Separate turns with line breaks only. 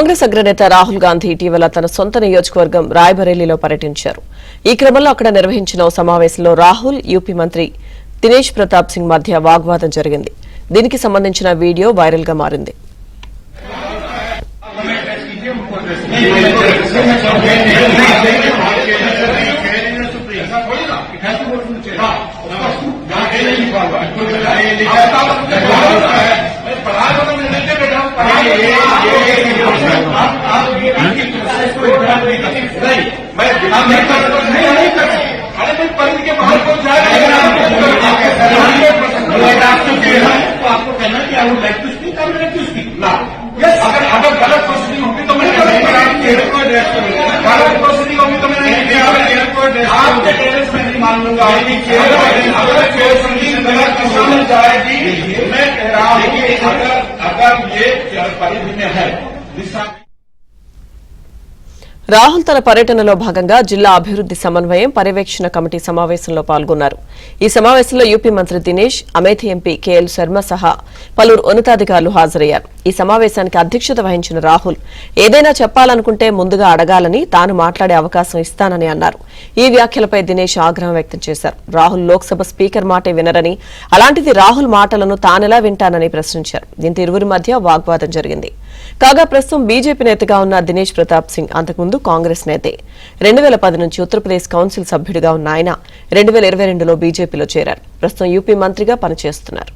కాంగ్రెస్ అగ్రనేత రాహుల్ గాంధీ ఇటీవల తన సొంత నియోజకవర్గం రాయ్బరేలీలో పర్యటించారు. ఈ క్రమంలో అక్కడ నిర్వహించిన ఓ సమావేశంలో రాహుల్, యూపీ మంత్రి దినేష్ ప్రతాప్ సింగ్ మధ్య వాగ్వాదం జరిగింది. దీనికి సంబంధించిన వీడియో వైరల్ గా మారింది.
आपको कहना कि I would like to speak, I would like to speak ना। यस, अगर गलत प्रोसीडिंग होगी तो मैं गलत प्रोसीडिंग होगी तो मैं आपके टेरेस में नहीं मान लूंगा। अगर प्रोसीडिंग गलत दिशा में जाएगी, मैं कह रहा हूँ कि अगर ये परिधि में है दिशा।
రాహుల్ తన పర్యటనలో భాగంగా జిల్లా అభివృద్ది సమన్వయం పర్యవేక్షణ కమిటీ సమావేశంలో పాల్గొన్నారు. ఈ సమావేశంలో యూపీ మంత్రి దినేష్, అమేథీ ఎంపీ కేఎల్ శర్మ సహా పలువురు ఉన్నతాధికారులు హాజరయ్యారు. ఈ సమావేశానికి అధ్యక్షత వహించిన రాహుల్ ఏదైనా చెప్పాలనుకుంటే ముందుగా అడగాలని, తాను మాట్లాడే అవకాశం ఇస్తానని అన్నారు. ఈ వ్యాఖ్యలపై దినేష్ ఆగ్రహం వ్యక్తం చేశారు. రాహుల్ లోక్సభ స్పీకర్ మాటే వినరని, అలాంటిది రాహుల్ మాటలను తానెలా వింటానని ప్రశ్నించారు. దీంతో ఇరువురి మధ్య వాగ్వాదం జరిగింది. కాగా ప్రస్తుతం బీజేపీ నేతగా ఉన్న దినేష్ ప్రతాప్ సింగ్ అంతకుముందు కాంగ్రెస్ నేతే. 2010 నుంచి ఉత్తరప్రదేశ్ కౌన్సిల్ సభ్యుడిగా ఉన్న ఆయన 2022లో బీజేపీలో చేరారు. ప్రస్తుతం యూపీ మంత్రిగా పనిచేస్తున్నారు.